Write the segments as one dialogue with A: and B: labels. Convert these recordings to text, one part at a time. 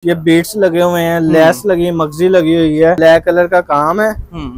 A: ये बीट्स लगे हुए हैं, लेस लगी है, मगजी लगी हुई है, ब्लैक कलर का काम है।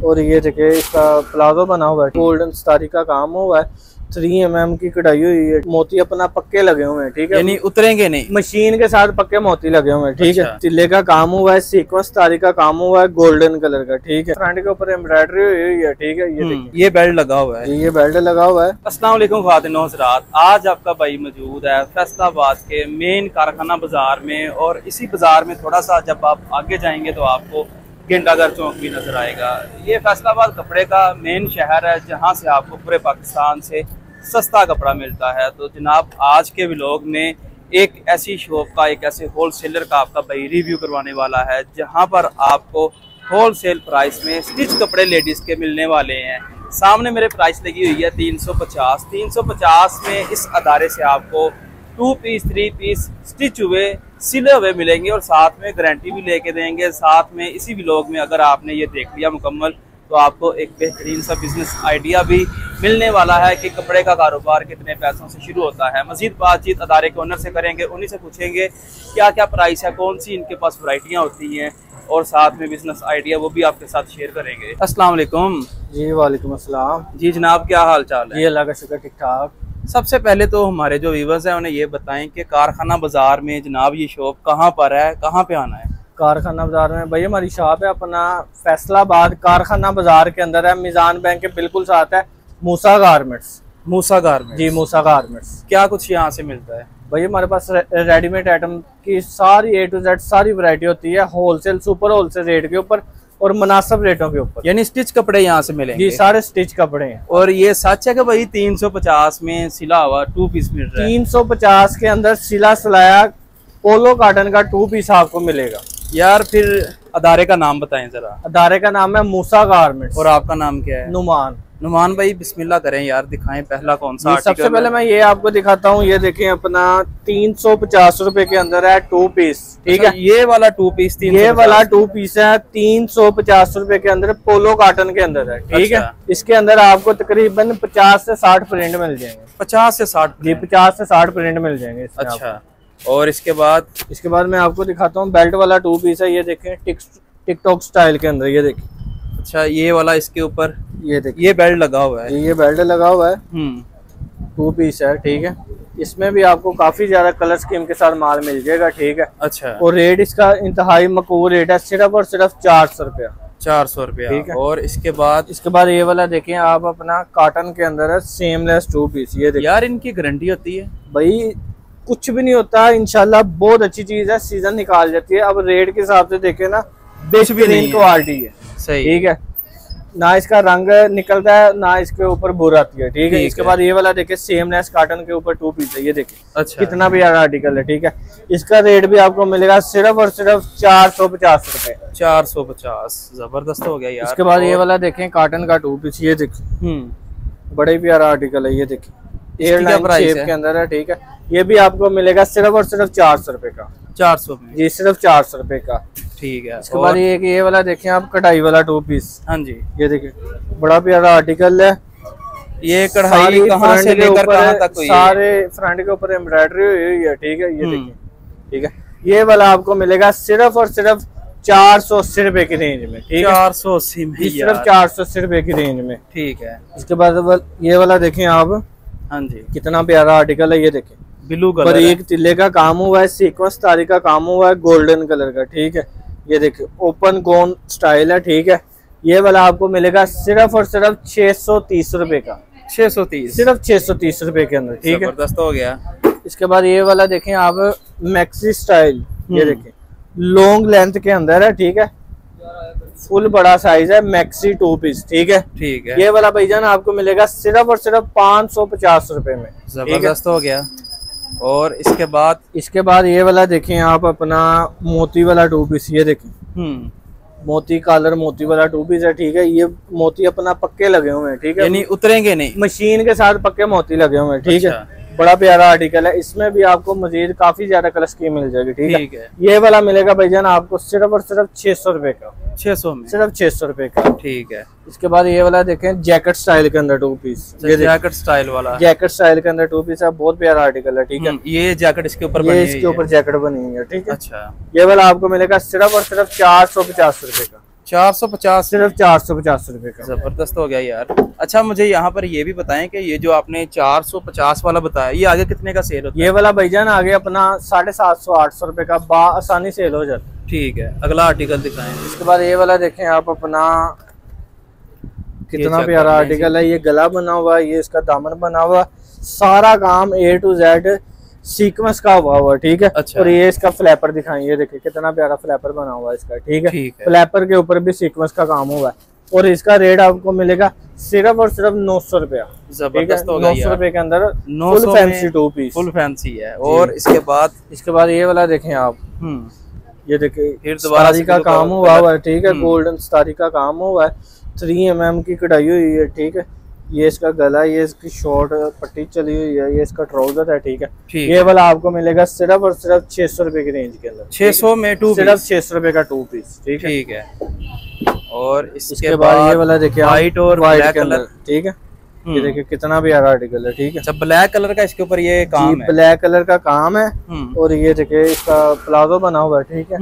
A: और ये देखिए इसका प्लाजो बना हुआ है, गोल्डन स्टारी का काम हुआ है, 3mm की कढ़ाई हुई है, मोती अपना पक्के लगे हुए हैं, ठीक है,
B: यानी उतरेंगे नहीं,
A: मशीन के साथ पक्के मोती लगे हुए हैं, ठीक है। तिल्ले का काम हुआ है, सीक्वेंस तारी का काम हुआ है, गोल्डन कलर का, ठीक है। फ्रंट के ऊपर एम्ब्रॉयडरी हुई है, ठीक है। ये देखिए
B: ये बेल्ट लगा हुआ है,
A: ये बेल्ट लगा हुआ है।
B: अस्सलाम वालेकुम ख्वातीन और हज़रात, आज आपका भाई मौजूद है फैसलाबाद के मेन कारखाना बाजार में। और इसी बाजार में थोड़ा सा जब आप आगे जाएंगे तो आपको घंटाघर चौक भी नजर आएगा। ये फैसलाबाद कपड़े का मेन शहर है जहाँ से आपको पूरे पाकिस्तान से सस्ता कपड़ा मिलता है। तो जनाब आज के व्लॉग में एक ऐसी शॉप का, एक ऐसे होलसेलर का आपका भाई रिव्यू करवाने वाला है जहां पर आपको होलसेल प्राइस में स्टिच कपड़े लेडीज के मिलने वाले हैं। सामने मेरे प्राइस लगी हुई है 350 में इस अदारे से आपको 2 पीस 3 पीस स्टिच हुए सिले हुए मिलेंगे और साथ में गारंटी भी लेके देंगे। साथ में इसी व्लॉग में अगर आपने ये देख लिया मुकम्मल तो आपको एक बेहतरीन सा बिजनेस आइडिया भी मिलने वाला है कि कपड़े का कारोबार कितने पैसों से शुरू होता है। मजीद बातचीत अदारे के ओनर से करेंगे, उन्हीं से पूछेंगे क्या क्या प्राइस है, कौन सी इनके पास वैरायटियाँ होती हैं और साथ में बिजनेस आइडिया वो भी आपके साथ शेयर करेंगे। अस्सलाम वालेकुम।
A: जी वालेकुम अस्सलाम।
B: जी जनाब क्या हाल चाल है?
A: जी अल्लाह का शुक्र, ठीक ठाक।
B: सबसे पहले तो हमारे जो व्यूवर्स हैं उन्हें ये बताएं कि कारखाना बाजार में जनाब ये शॉप कहाँ पर है, कहाँ पे आना है?
A: कारखाना बाजार में भाई हमारी शॉप है अपना फैसलाबाद कारखाना बाजार के अंदर है, मिजान बैंक के बिल्कुल साथ है, मूसा गारमेंट्स।
B: मूसा गारमेंट्स? जी
A: मूसा गारमेंट्स।
B: क्या कुछ यहाँ से मिलता है?
A: भाई हमारे पास रेडीमेड आइटम की सारी A to Z सारी वैरायटी होती है, होलसेल सुपर होलसेल रेट के ऊपर और मुनासिब रेटों के ऊपर।
B: यानी स्टिच कपड़े यहाँ से मिलेंगे?
A: जी सारे स्टिच कपड़े हैं।
B: और ये सच है कि भाई 350 में सिला हुआ 2 पीस मिल रहा है?
A: 350 के अंदर सिला सिलाया पोलो कॉटन का 2 पीस आपको मिलेगा।
B: यार फिर अदारे का नाम बताएं जरा।
A: अदारे का नाम है मूसा गारमेंट्स।
B: और आपका नाम क्या है?
A: नुमान।
B: नुमान भाई बिस्मिल्लाह करें यार, दिखाएं पहला कौन सा?
A: सबसे पहले मैं ये आपको दिखाता हूँ, ये देखें अपना 350 रुपए के अंदर है 2 पीस, ठीक है।
B: ये वाला 2 पीस,
A: ये वाला 2 पीस है 350 रुपए के अंदर, पोलो कॉटन के अंदर है, ठीक है। इसके अंदर आपको तकरीबन 50 से 60 प्रिंट मिल जाएंगे।
B: 50 से 60? जी
A: 50 से 60 प्रिंट मिल जाएंगे।
B: अच्छा, और इसके बाद
A: मैं आपको दिखाता हूँ बेल्ट वाला 2 पीस है, ये देखें टिकटॉक स्टाइल के अंदर, ये देखें।
B: अच्छा, ये वाला इसके ऊपर
A: ये देखिए
B: ये बेल्ट लगा हुआ है?
A: ये बेल्ट लगा हुआ है, 2 पीस है, ठीक है। इसमें भी आपको काफी ज्यादा कलर स्कीम के साथ माल मिल जाएगा, ठीक है।
B: अच्छा, और
A: रेट इसका इंतहाई मकबूल रेट है, सिर्फ और सिर्फ 400 रुपया।
B: 400 रुपया, ठीक है। और इसके बाद
A: ये वाला देखें आप, अपना कॉटन के अंदर है, सेमलेस 2 पीस। ये देखिए
B: यार इनकी गारंटी होती है?
A: भाई कुछ भी नहीं होता, इंशाल्लाह बहुत अच्छी चीज है, सीजन निकाल जाती है। अब रेट के हिसाब से देखे ना, बेहतरीन क्वालिटी है, सही, ठीक है। ना इसका रंग निकलता है ना इसके ऊपर बुर आती है, ठीक है। इसके बाद ये वाला देखिए सेमलेस कॉटन के ऊपर 2 पीस है, ये देखिए। अच्छा, कितना भी यार आर्टिकल है, ठीक है। इसका रेट भी आपको मिलेगा सिर्फ और सिर्फ 450 रुपए।
B: 450, जबरदस्त हो गया यार।
A: इसके बाद ये वाला देखें कॉटन का 2 पीस, ये देखिए बड़े प्यारा आर्टिकल है, ये देखिए एयरलाइन शेप के अंदर है, ठीक है। ये भी आपको मिलेगा सिर्फ और सिर्फ 400 रुपए का। 400 में? जी सिर्फ 400 रुपए का, ठीक है। इसके बाद ये वाला देखें आप, कढ़ाई वाला 2 पीस। हाँ जी, ये देखिए बड़ा प्यारा आर्टिकल है।
B: ये कढ़ाई कहाँ से लेकर कहाँ तक हुई है?
A: सारे फ्रंट के ऊपर एम्ब्रॉयडरी हुई है, ठीक है। ये देखिए, ठीक है। ये वाला आपको मिलेगा सिर्फ और सिर्फ 480 रुपए की रेंज में, ठीक है।
B: 480 में?
A: सिर्फ 480 रुपए की रेंज में, ठीक है। इसके बाद ये वाला देखें आप, हाँ जी, कितना प्यारा आर्टिकल है, ये देखें
B: ब्लू कलर,
A: पर एक तिल्ले का काम हुआ है, सीक्वेंस तारी का काम हुआ है, गोल्डन कलर का, ठीक है। ये देखिए ओपन गोन स्टाइल है, ठीक है। ये वाला आपको मिलेगा सिर्फ और सिर्फ 630 रुपए का। 630? सिर्फ 630 रुपए के अंदर, ठीक है।
B: जबरदस्त हो गया।
A: इसके बाद ये वाला देखें आप, मैक्सी स्टाइल, ये देखें लॉन्ग लेंथ के अंदर है, ठीक है। फुल बड़ा साइज है, मैक्सी 2 पीस, ठीक है, ठीक है। ये वाला भाईजान आपको मिलेगा सिर्फ और सिर्फ 550 रुपए में।
B: जबरदस्त हो गया। और इसके बाद ये वाला देखें आप, अपना मोती वाला 2 पीस, ये देखें मोती कॉलर मोती वाला 2 पीस है, ठीक है। ये मोती अपना पक्के लगे हुए हैं, ठीक है, यानी उतरेंगे नहीं,
A: मशीन के साथ पक्के मोती लगे हुए हैं, ठीक है। बड़ा प्यारा आर्टिकल है, इसमें भी आपको मजीद काफी ज्यादा कलर स्कीम मिल जाएगी, ठीक है। ये वाला मिलेगा भाईजान आपको सिर्फ और सिर्फ 600 रुपए का।
B: 600 में,
A: सिर्फ 600 रुपए का।
B: ठीक है।
A: इसके बाद ये वाला देखें जैकेट स्टाइल के अंदर 2 पीस,
B: ये जैकेट स्टाइल वाला,
A: जैकेट स्टाइल के अंदर 2 पीस है, बहुत प्यारा आर्टिकल है, ठीक है।
B: ये जैकेट इसके ऊपर
A: ये इसके ऊपर जैकेट बनी हुई है, ठीक है।
B: अच्छा,
A: ये वाला आपको मिलेगा सिर्फ और सिर्फ 450 रुपए का।
B: 450,
A: सिर्फ 450 रुपए का।
B: जबरदस्त हो गया यार। अच्छा, मुझे यहाँ पर ये भी बताएं कि ये जो आपने 450 वाला बताया, ये आगे कितने का सेल होता है?
A: ये वाला भाईजान आगे अपना 750-800 रुपए का आसानी सेल हो जाता है।
B: ठीक है, अगला आर्टिकल दिखाएं।
A: इसके बाद ये वाला देखें आप अपना, कितना प्यारा आर्टिकल है। ये गला बना हुआ है, ये इसका दामन बना हुआ, सारा काम A to Z सीक्वेंस का हुआ, ठीक है।
B: अच्छा।
A: और ये इसका फ्लैपर दिखाएं, ये देखिए कितना प्यारा फ्लैपर बना हुआ है इसका, ठीक है।
B: ठीक है।
A: फ्लैपर के ऊपर भी सीक्वेंस का काम हुआ है और इसका रेट आपको मिलेगा सिर्फ और सिर्फ 900 रुपया।
B: जबरदस्त हो गया
A: 900 रुपए के अंदर
B: 900
A: full fancy 2 piece,
B: full fancy है। और इसके बाद
A: ये वाला देखें आप, ये देखिए
B: फिर दोबारा
A: सितारी का काम हुआ है, ठीक है। गोल्डन सितारी का काम हुआ है, 3 mm की कढ़ाई हुई है, ठीक है। ये इसका गला, ये इसकी शॉर्ट पट्टी चली हुई है, ये इसका ट्राउजर है, ठीक है। ये वाला आपको मिलेगा सिर्फ और सिर्फ 600 रुपए की रेंज के अंदर, 600
B: में 2
A: सिर्फ 600 रुपए का 2 पीस, ठीक है।
B: और इसके
A: बाद ये वाला देखिए
B: व्हाइट और ब्लैक कलर,
A: ठीक है। ये देखिए कितना प्यारा आर्टिकल है, ठीक है।
B: अच्छा, ब्लैक कलर का इसके ऊपर ये काम है,
A: ब्लैक कलर का काम है। और ये देखिए इसका प्लाजो बना हुआ है, ठीक है।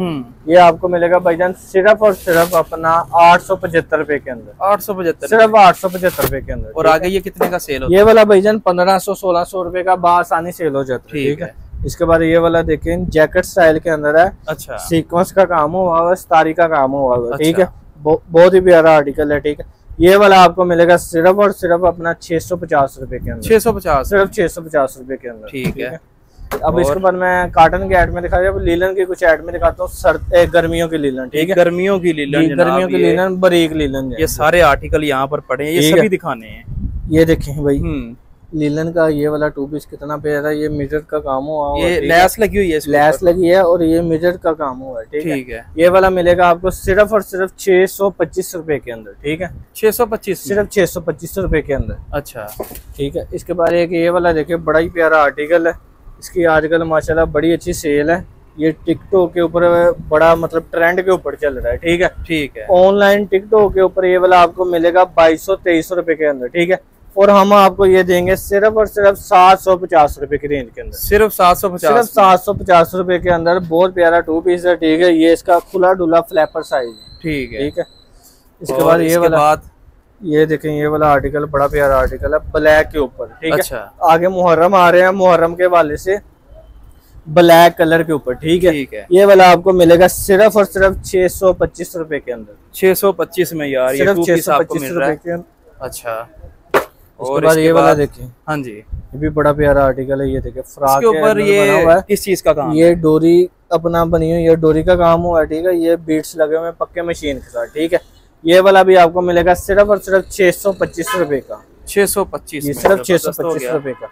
A: ये आपको मिलेगा भाईजान सिर्फ और सिर्फ अपना 875 रुपए के अंदर,
B: 875,
A: सिर्फ 875 रुपए के अंदर।
B: और आगे ये कितने का सेल होता है?
A: ये वाला भाईजान 1500-1600 रुपए का आसानी सेल हो जाता है, ठीक है। इसके बाद ये वाला देखें जैकेट स्टाइल के अंदर है।
B: अच्छा,
A: सीक्वेंस का काम हुआ है, सितारी का काम हुआ है, ठीक है। बहुत ही प्यारा आर्टिकल है, ठीक है। ये वाला आपको मिलेगा सिर्फ और सिर्फ अपना 650 रुपए के अंदर,
B: 650,
A: सिर्फ 650 रुपए के अंदर,
B: ठीक है।
A: अब इसके बाद मैं कॉटन के ऐड में दिखा रहा हूँ, लीलन की कुछ ऐड में दिखाता हूँ, गर्मियों की लीलन, ठीक है।
B: गर्मियों की लीलन,
A: गर्मियों की लीलन, बारीक लीलन,
B: ये सारे आर्टिकल यहाँ पर पड़े हैं, ये सभी दिखाने हैं।
A: ये देखें भाई लीलन का ये वाला 2 पीस कितना प्यारा है। ये मिरर का काम हुआ है,
B: ये लैस लगी हुई है,
A: लैस लगी है और ये मिरर का काम हुआ है, ठीक है। ये वाला मिलेगा आपको सिर्फ और सिर्फ 625 रुपए के अंदर, ठीक है।
B: 625,
A: सिर्फ 625 रुपए के अंदर।
B: अच्छा,
A: ठीक है। इसके बाद एक ये वाला देखिए बड़ा ही प्यारा आर्टिकल है, इसकी आजकल माशाल्लाह बड़ी अच्छी सेल है। ये टिकटॉक के ऊपर बड़ा मतलब ट्रेंड के ऊपर चल रहा है, ठीक है।
B: ठीक है।
A: ऑनलाइन टिकटॉक के ऊपर ये वाला आपको मिलेगा 2200-2300 रुपए के अंदर, ठीक है। और हम आपको ये देंगे सिर्फ और सिर्फ 750 रुपए की रेंज के अंदर,
B: सिर्फ
A: 750 रुपए के अंदर। बहुत प्यारा 2 पीस है, ठीक है। ये इसका खुला डुला फ्लैपर साइज है,
B: ठीक है,
A: ठीक है। इसके बाद ये वाला, ये देखें ये वाला आर्टिकल बड़ा प्यारा आर्टिकल है, ब्लैक के ऊपर, ठीक है।
B: अच्छा।
A: आगे मुहर्रम आ रहे हैं, मुहर्रम के वाले से ब्लैक कलर के ऊपर, ठीक है।
B: ठीक है।
A: ये वाला आपको मिलेगा सिर्फ और सिर्फ 625 रुपए के अंदर,
B: 625 में यार, ये
A: 625 रुपए के अंदर।
B: अच्छा,
A: और बाद ये वाला देखें,
B: हाँ जी,
A: ये भी बड़ा प्यारा आर्टिकल है। ये देखें फ्रॉक
B: के ऊपर ये किस चीज का काम?
A: ये डोरी अपना बनी हुई है, डोरी का काम हुआ है, ठीक है। ये बीट्स लगे हुए पक्के मशीन के साथ, ठीक है। ये वाला भी आपको मिलेगा सिर्फ और सिर्फ 625 रुपए का,
B: 625,
A: ये सिर्फ 625 रुपए का।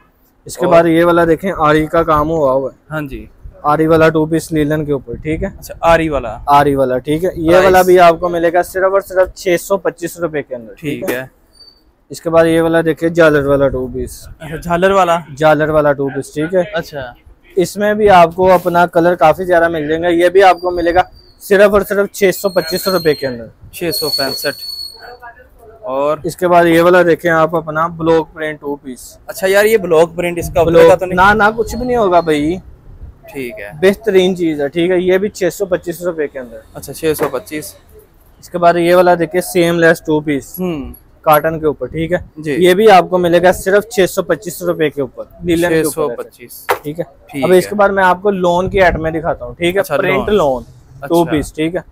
A: इसके बाद ये वाला देखें आरी का काम हुआ है,
B: हाँ जी,
A: आरी वाला 2 पीस लीलन के ऊपर, ठीक है।
B: अच्छा, आरी वाला, ठीक है।
A: ये वाला भी आपको मिलेगा सिर्फ और सिर्फ 625 रुपए के अंदर,
B: ठीक है।
A: इसके बाद ये वाला देखिए झालर वाला 2 पीस,
B: झालर वाला 2 पीस, ठीक है। अच्छा,
A: इसमें भी आपको अपना कलर काफी ज्यादा मिल जाएगा। ये भी आपको मिलेगा सिर्फ और सिर्फ 625 रुपए के अंदर,
B: 665। और
A: इसके बाद ये वाला देखें आप अपना ब्लॉक प्रिंट 2 पीस।
B: अच्छा यार, ये ब्लॉक प्रिंट इसका
A: तो ना कुछ भी नहीं होगा भाई,
B: ठीक है।
A: बेहतरीन चीज है, ठीक है। ये भी 625 रुपए के अंदर।
B: अच्छा, 625।
A: इसके बाद ये वाला देखिए सेम लेस 2 पीस कॉटन के ऊपर, ठीक है। ये भी आपको मिलेगा सिर्फ 625 रुपए के ऊपर,
B: 625,
A: ठीक है। अब इसके बाद मैं आपको लोन की आइटम दिखाता हूँ, ठीक है। प्रिंट लोन 2 पीस, ठीक है।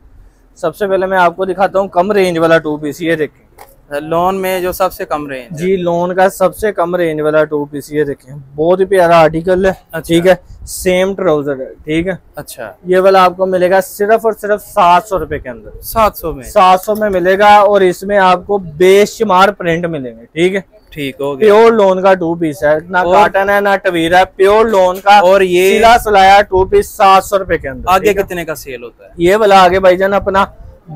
A: सबसे पहले मैं आपको दिखाता हूँ कम रेंज वाला 2 पीस। ये देखिए
B: लोन में जो सबसे कम रेंज
A: जी, लोन का सबसे कम रेंज वाला 2 पीस। ये देखें बहुत ही प्यारा आर्टिकल है, ठीक है। सेम ट्राउजर है, ठीक है।
B: अच्छा,
A: ये वाला आपको मिलेगा सिर्फ और सिर्फ 700 रुपए के अंदर,
B: 700
A: में मिलेगा। और इसमें आपको बेशुमार प्रिंट मिलेंगे, ठीक है।
B: ठीक हो गया।
A: प्योर लोन का 2 पीस है, ना कॉटन है ना टवीरा है, प्योर लोन का।
B: और ये
A: सिला सिलाया 2 पीस 700 रुपए के अंदर।
B: आगे कितने का सेल होता है?
A: ये वाला आगे भाईजान अपना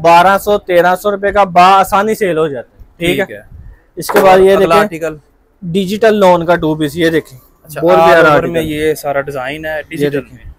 A: 1200-1300 रुपए का आसानी सेल हो जाता है, ठीक है। इसके बाद ये देखें डिजिटल लोन का 2 पीस। ये देखें
B: बहुत प्यारा में ये सारा डिजाइन है डिजिटल में।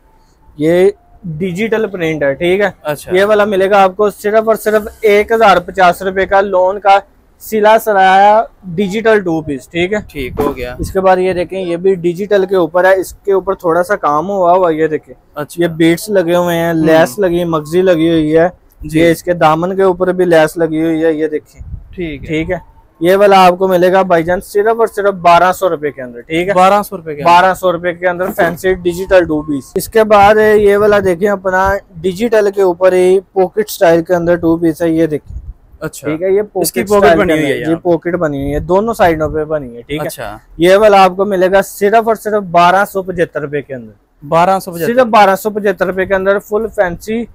A: ये डिजिटल प्रिंट है, ठीक है।
B: अच्छा।
A: ये वाला मिलेगा आपको सिर्फ और सिर्फ 1050 रुपए का, लोन का सिला सराया डिजिटल 2 पीस, ठीक है।
B: ठीक हो गया।
A: इसके बाद ये देखें, ये भी डिजिटल के ऊपर है, इसके ऊपर थोड़ा सा काम हुआ ये देखें।
B: अच्छा।
A: ये बीट्स लगे हुए हैं, लेस लगी है, मगजी लगी हुई है, ये इसके दामन के ऊपर भी लेस लगी हुई है, ये देखिए।
B: ठीक है,
A: ठीक है। ये वाला आपको मिलेगा भाईजान सिर्फ और सिर्फ 1200 रुपए के अंदर, ठीक है।
B: 1200 रुपए के
A: 1200 रुपए के अंदर फैंसी डिजिटल 2 पीस। इसके बाद ये वाला देखिए अपना डिजिटल के ऊपर ही पॉकेट स्टाइल के अंदर 2 पीस है, ये देखिए।
B: अच्छा।
A: ठीक है, ये
B: इसकी पॉकेट बनी हुई है,
A: ये पॉकेट बनी हुई है, दोनों साइडों पे बनी है, ठीक है।
B: अच्छा।
A: ये वाला आपको मिलेगा सिर्फ और सिर्फ 1275 रुपए के अंदर,
B: 1275,
A: सिर्फ 1275 रुपए के अंदर full fancy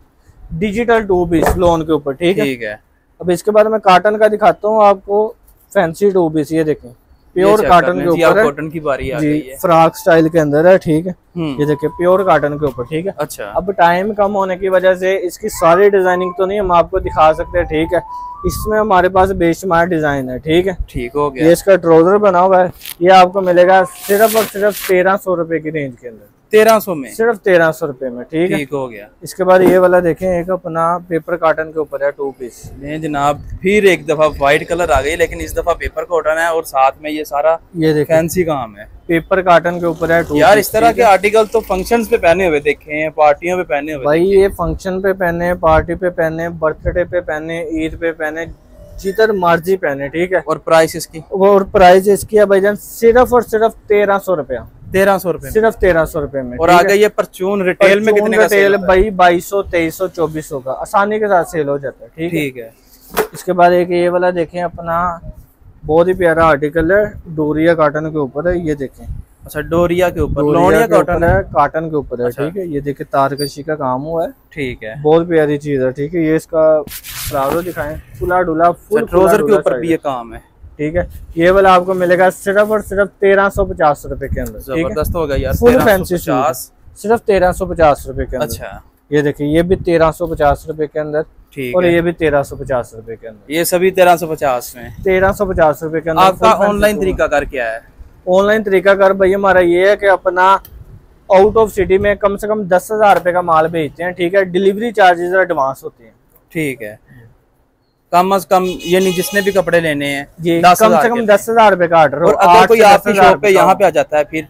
A: digital 2 piece loan के ऊपर, ठीक है।
B: ठीक है।
A: अब इसके बाद मैं कॉटन का दिखाता हूँ आपको, फैंसी 2 पीस, ये देखें प्योर कॉटन के ऊपर है,
B: कॉटन की बारी आ गई है,
A: फ्रॉक स्टाइल के अंदर है, ठीक है। ये देखिए प्योर कॉटन के ऊपर, ठीक है।
B: अच्छा।
A: अब टाइम कम होने की वजह से इसकी सारी डिजाइनिंग तो नहीं हम आपको दिखा सकते, ठीक है। इसमें हमारे पास बेशुमार डिजाइन है, ठीक है।
B: ठीक हो गया।
A: ये इसका ट्राउजर बना हुआ है, ये आपको मिलेगा सिर्फ और सिर्फ 1300 रुपए की रेंज के अंदर,
B: 1300 में,
A: सिर्फ 1300 रुपए में, ठीक है।
B: ठीक हो गया।
A: इसके बाद ये वाला देखें, एक अपना पेपर कॉटन के ऊपर है 2 पीस।
B: नहीं जनाब, फिर एक दफा व्हाइट कलर आ गई, लेकिन इस दफा पेपर कॉटन है और साथ में ये सारा
A: ये देखें
B: फैंसी काम है,
A: पेपर कॉटन के ऊपर है 2
B: यार। इस तरह के आर्टिकल तो फंक्शंस पे पहने हुए देखे हैं, पार्टियों पे पहने हुए
A: भाई, ये फंक्शन पे पहने, पार्टी पे पहने, बर्थडे पे पहने, ईद पे पहने, जिधर मर्जी पहने, ठीक है।
B: और प्राइस इसकी,
A: और प्राइस इसकी है भाईजान सिर्फ और सिर्फ 1300 रुपया,
B: 1300 रुपए,
A: सिर्फ 1300 रुपए में।
B: और आगे ये परचून रिटेल में कितने का
A: रिटेल भाई 2200, 2300, 2400 का आसानी के साथ सेल हो जाता है, ठीक है।
B: ठीक है।
A: इसके बाद एक ये वाला देखें अपना, बहुत ही प्यारा आर्टिकल है, डोरिया कॉटन के ऊपर है, ये देखें।
B: अच्छा, डोरिया के ऊपर, लोनिया कॉटन
A: है, कॉटन के ऊपर है,
B: अच्छा।
A: ठीक है। ये देखिए तारकशी का काम हुआ है,
B: ठीक है,
A: बहुत प्यारी चीज है, ठीक है। ये इसका ट्राउजर दिखाएं, खुला डुला फुल,
B: ट्राउजर के ऊपर भी ये काम है,
A: ठीक है। ये वाला आपको मिलेगा सिर्फ और सिर्फ 1350 रुपए के अंदर,
B: जबरदस्त हो गया यार,
A: फुल फैंसी सिर्फ 1350 रुपए के अंदर।
B: अच्छा।
A: ये देखिए, ये भी 1350 रुपए के अंदर,
B: ठीक
A: और
B: है।
A: ये भी 1350 रुपए के अंदर,
B: ये सभी 1350 में,
A: 1350 रुपए के अंदर।
B: आपका ऑनलाइन तरीका कर क्या है?
A: ऑनलाइन तरीका कर भाई हमारा ये है कि अपना आउट ऑफ सिटी में कम से कम 10,000 रुपए का माल भेजते हैं, ठीक है। डिलीवरी चार्जेस एडवांस होते हैं,
B: ठीक है। कम अज कम यानी जिसने भी कपड़े लेने हैं,
A: कम से कम 10,000 रुपए का ऑर्डर हो।
B: और अगर कोई आपकी शॉप पे यहाँ पे आ जाता है, फिर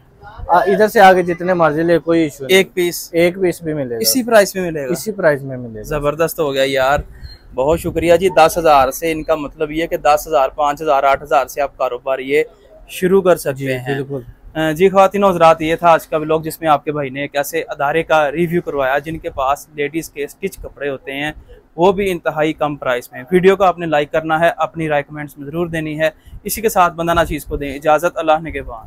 A: इधर से आगे जितने मर्जी ले, कोई इशू नहीं।
B: एक पीस
A: भी मिलेगा,
B: इसी प्राइस में मिलेगा,
A: इसी प्राइस में मिलेगा।
B: जबरदस्त हो गया यार, बहुत शुक्रिया जी। 10,000 से इनका मतलब ये कि 10,000, 5,000, 8,000 से आप कारोबार ये शुरू कर सकते हैं।
A: बिल्कुल
B: जी ख्वातीन और हज़रात, ये था आज का व्लॉग जिसमें आपके भाई ने एक ऐसे अदारे का रिव्यू करवाया जिनके पास लेडीज़ के स्टिच कपड़े होते हैं, वो भी इंतहाई कम प्राइस में। वीडियो को आपने लाइक करना है, अपनी राय कमेंट्स में ज़रूर देनी है। इसी के साथ बंदाना चीज़ को दें इजाज़त, अल्लाह ने के बाद।